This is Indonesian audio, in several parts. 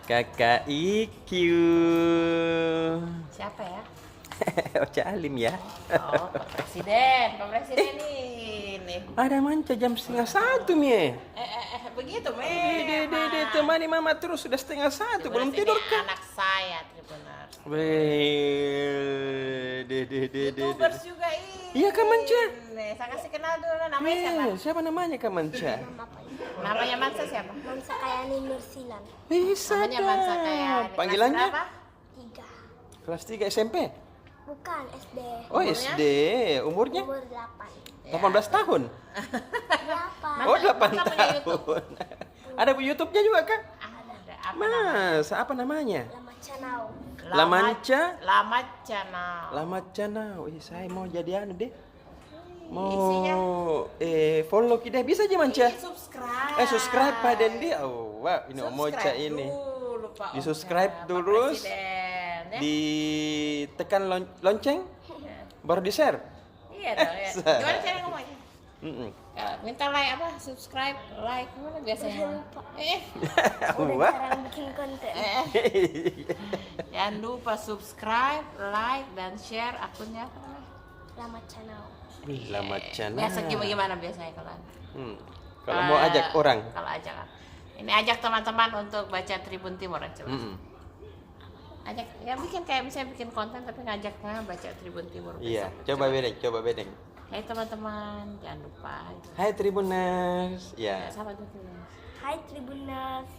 Kakak Ikyu. Siapa ya? Ocha Alim ya. Oh, Pak Presiden nih. Ada manca jam 12:30 Mie. Begitu, Dede temani mama terus sudah 12:30 belum tidur kan? Anak saya, Tribunar. Weh, dede. YouTubers juga ini. Iya, Kak Manca. Saya kasih kenal dulu namanya siapa? Siapa namanya Kak Manca? Namanya Mansa siapa? Mansa Kayani Nursilan. Bisa Namanya Mansa Kayani. dah. Panggilannya? Kelas berapa? 3. Kelas 3 SMP? Bukan SD. Oh, Umurnya? SD. Umurnya? Umur 8. 18 tahun? 8. Oh, Masa 8 punya YouTube? tahun. Ada YouTube-nya juga, Kak? Ada. Apa namanya? Mas, apa namanya? Lama Canau. Lamanca? Lamat Channel. Lamacana. Ih, saya mau jadi anu deh. Isinya? Mau follow kita bisa aja Manca. Subscribe. Subscribe pada dia. Oh, wah, ini Omocha ini. Di subscribe terus. Ya? Ditekan lonceng baru di share. Iya dong ya. Gimana cara ngomongnya? Minta like apa? Subscribe, like gimana biasanya? Udah Wah. jarang bikin konten. Jangan lupa subscribe, like dan share akunnya apa namanya? Lama Canau. Lamacana. Biasa gimana biasanya kalian? Kalau mau ajak orang. Kalau ajak. Ini ajak teman-teman untuk baca Tribun Timur aja. Ajak ya bikin kayak misalnya bikin konten tapi ngajaknya baca Tribun Timur. Iya, besok. coba bedeng. Hai teman-teman, jangan lupa. Hai Tribuners. Ya. Sama tuh Tribun. Hai Tribuners.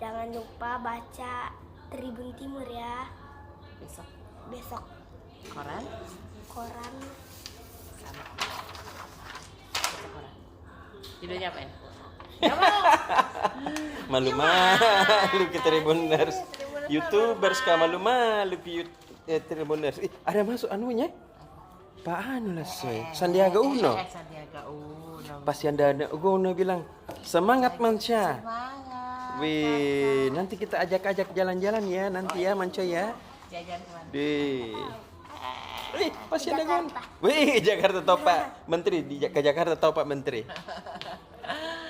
Jangan lupa baca Tribun Timur ya. Besok Besok koran koran sama. Baca koran. Judulnya apa ini? Gak mau. Malu-malu ke Tribuners. YouTubers kah malu-malu ke Tribuners. Ada masuk anunya? Pak Anu lah soy. Sandiaga Uno. Sandiaga Uno. Pas Sandiaga Uno bilang, "Semangat Manca." Semangat. Wih, nanti kita ajak-ajak jalan-jalan ya nanti ya Manca ya. Jajan kemana? Wih, pas Sandiaga Uno. Wih, Jakarta tahu Pak Menteri ke Jakarta tahu Pak Menteri.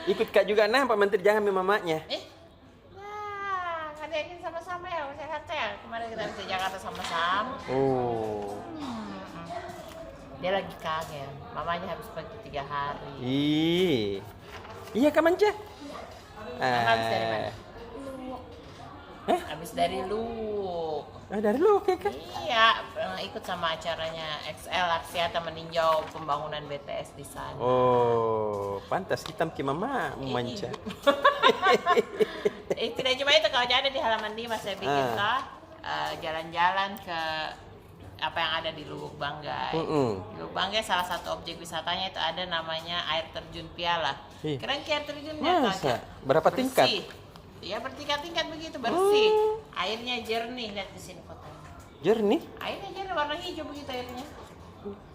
Ikut Kak juga nah Pak Menteri jangan mamanya. Nah, ngadain sama-sama ya, Jakarta ya. Kemarin kita ke Jakarta sama-sama. Oh. Dia lagi kangen. Mamanya habis pergi 3 hari. Iya Kak Manca. Mama habis dari mana? Luwak. Habis dari Luwuk. Dari lu Kak. Iya, ikut sama acaranya XL Aksiata meninjau pembangunan BTS di sana. Oh, pantas hitam ki mama Manca. Tidak cuma itu, kalau ada di halaman 5 saya bikin jalan-jalan ke apa yang ada di Lubuk Banggai. Di Lubuk Banggai salah satu objek wisatanya itu ada namanya air terjun Piala. Ih. Keren ki air terjunnya Masa? Berapa tingkat? Ya bertingkat-tingkat begitu, bersih. Airnya jernih, lihat di sini fotonya. Jernih, Airnya jernih, warna hijau begitu airnya.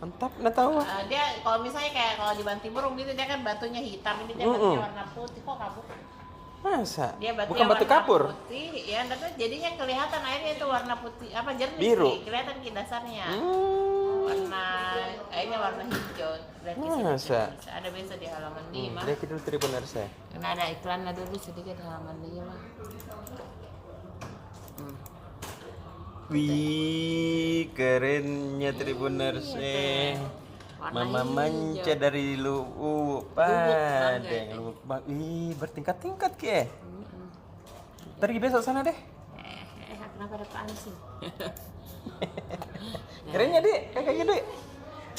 mantap nah tahu. Dia kalau misalnya kayak kalau di Bantimurung gitu dia kan batunya hitam, ini dia batunya warna putih. Kok kabur? Masa? Dia batunya Bukan batu warna kapur. putih, ya, tapi jadinya kelihatan airnya itu warna putih, apa jernih Biru. sih, kelihatan di dasarnya. Warna airnya warna hijau. Lihat di sini, Masa? bisa. Ada biasa di halaman 5. Lihat dulu Tribuners saya. Karena ada iklannya dulu sedikit di halaman 5. Wih, kerennya Tribuners Warna Mama hijau. Manca dari Lubuk Padang. Wih, bertingkat-tingkat ke. Pergi besok sana deh. Kenapa ada Pak Ansi? Kerennya deh, kayak gitu.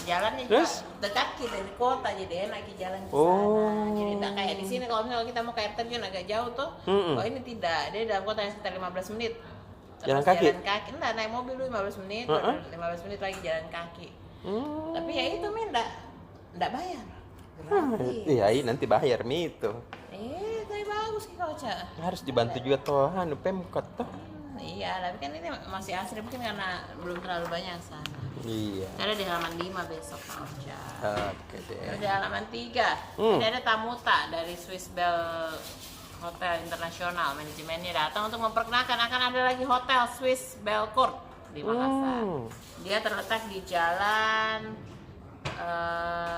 Jalannya Terus? dekat kita dari kota, jadi enak kita jalan ke sana. Oh. Jadi tidak kayak di sini kalau misalnya kita mau ke air terjun agak jauh tuh. Oh ini tidak, dia dalam kota yang sekitar 15 menit. Jalan kaki? Jalan kaki, enggak naik mobil dulu 15 menit, 15 menit lagi jalan kaki. Tapi ya itu enggak bayar. Gratis. Iya, nanti bayar itu. Tapi bagus sih kau Cak. Harus dibantu juga tohan Pemkot toh. Iya, tapi kan ini masih asri mungkin karena belum terlalu banyak sana. Iya. Ada di halaman 5 besok Kang Cak. Oke deh. Terus di halaman 3 ini ada Tamuta dari Swiss Bell Hotel Internasional. Manajemennya datang untuk memperkenalkan akan ada lagi hotel Swiss Bell Court di Makassar. Dia terletak di Jalan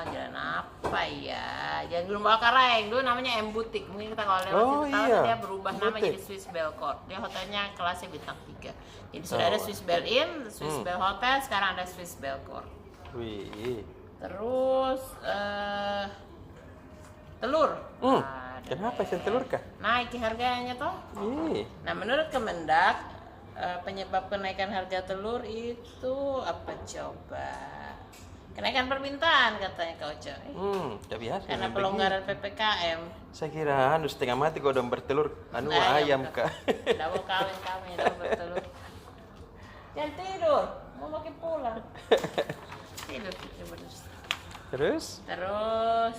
Jalan apa ya? Jalan Gunung Balkareng dulu namanya M Butik. Mungkin kita kalau lewat Oh, situ tahu iya. dia berubah nama Butik. jadi Swiss Bell Court. Dia hotelnya kelasnya bintang 3. Jadi sudah ada Swiss Bell Inn, Swiss Bell Hotel, sekarang ada Swiss Bell Court. Wih. Terus telur. Kenapa sih telur kah? Naik harganya toh. Ih. Nah, menurut Kemendak, penyebab kenaikan harga telur itu apa coba? Kenaikan permintaan katanya Kak Oce. Udah biasa. Karena memang pelonggaran begitu. PPKM. Saya kira setengah mati kalau udah bertelur Nah, ayam ya, kah? Udah mau kawin kami, udah bertelur. Jangan tidur, mau makin pulang. Tidur. Terus? Terus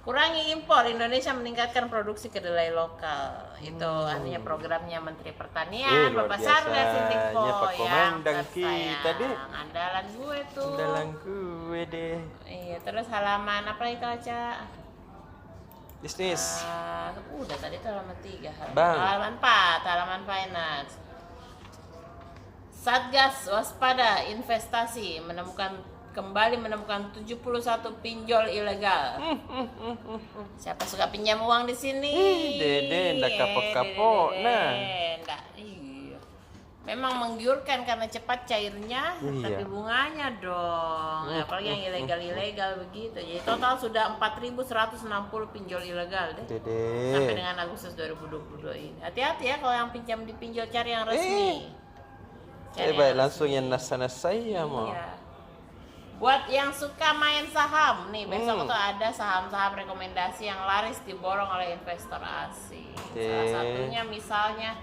kurangi impor, Indonesia meningkatkan produksi kedelai lokal. Itu artinya programnya Menteri Pertanian, luar Bapak biasa. Sarles Sintingpo Nya, Pak yang Komandang kita, Dek. tersayang. Andalan gue tuh. Dalam gue deh. Iya, terus halaman apa lagi Kak Oca? Bisnis. Udah tadi tuh halaman 3, Bang. halaman 4, halaman finance. Satgas waspada investasi kembali menemukan 71 pinjol ilegal. Siapa suka pinjam uang di sini? Dede, ndak kapok-kapok, nah. Ndak, iya. Memang menggiurkan karena cepat cairnya, Iya. tapi bunganya dong. Apalagi yang ilegal-ilegal begitu. Jadi total sudah 4.160 pinjol ilegal deh. Dede. Sampai dengan Agustus 2022 ini. Hati-hati ya kalau yang pinjam di pinjol, cari yang resmi. Cari Baik, yang langsung resmi. yang nasa-nasa saya mau. Iya. Buat yang suka main saham nih, besok tuh ada saham-saham rekomendasi yang laris diborong oleh investor asing. Salah satunya misalnya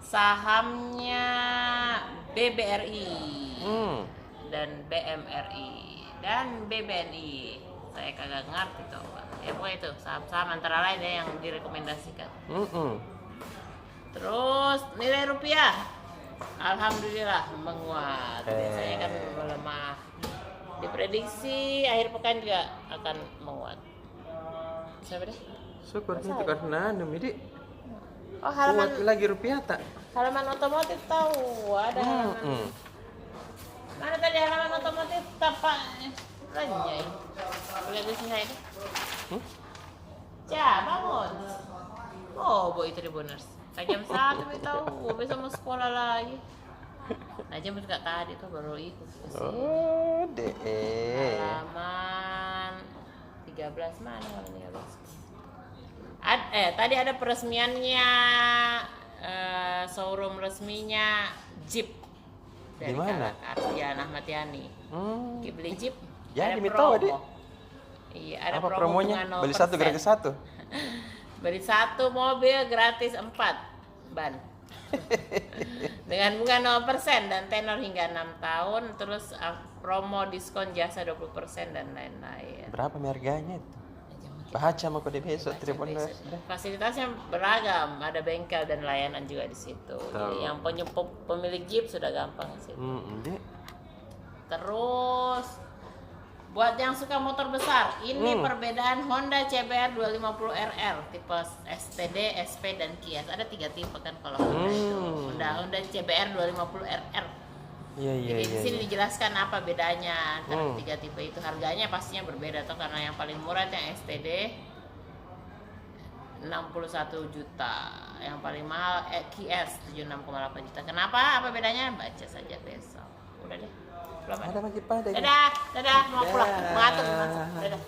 sahamnya BBRI dan BMRI dan BBNI. Saya kagak ngerti tuh. Ya pokoknya itu saham-saham antara lain ya yang direkomendasikan. Terus nilai rupiah, alhamdulillah menguat. Biasanya kan melemah. Diprediksi akhir pekan juga akan menguat. Siapa deh? Syukur itu karena Midi. Oh, halaman Kuat lagi rupiah tak? halaman otomotif tahu ada halaman. Mana tadi halaman otomotif tapak Ranjay. Lihat di sini itu. Ya, bangun. Oh, boy Tribuners. Jam 1 nih tahu, besok mau sekolah lagi. Nah, jam juga tadi tuh baru ikut. Oh, deh. Halaman 13 mana halaman 13? Tadi ada peresmiannya showroom resminya Jeep dari Di mana? Kak Ardian Ahmad Yani. Beli Jeep. Ya, ada demi tahu, Adik. Iya, ada Apa promo promonya? bunga 0%. Beli satu gratis satu. Beli 1 mobil gratis 4 ban. Dengan bunga 0% dan tenor hingga 6 tahun, terus promo diskon jasa 20% dan lain-lain. Berapa harganya itu? Baca mau kode besok Tribuners. Fasilitasnya beragam, ada bengkel dan layanan juga di situ. Jadi yang pemilik Jeep sudah gampang sih. Dek. Terus buat yang suka motor besar, ini perbedaan Honda CBR 250 RR tipe STD, SP dan Kia. Ada 3 tipe kan kalau Honda itu. Honda CBR 250 RR. Iya. Jadi di sini dijelaskan apa bedanya antara 3 tipe itu. Harganya pastinya berbeda tuh karena yang paling murah itu yang STD 61 juta. Yang paling mahal KS 76,8 juta. Kenapa? Apa bedanya? Baca saja besok. Udah deh. Ada pagi pada. Dadah, mau pulang. Mengatur. Dadah.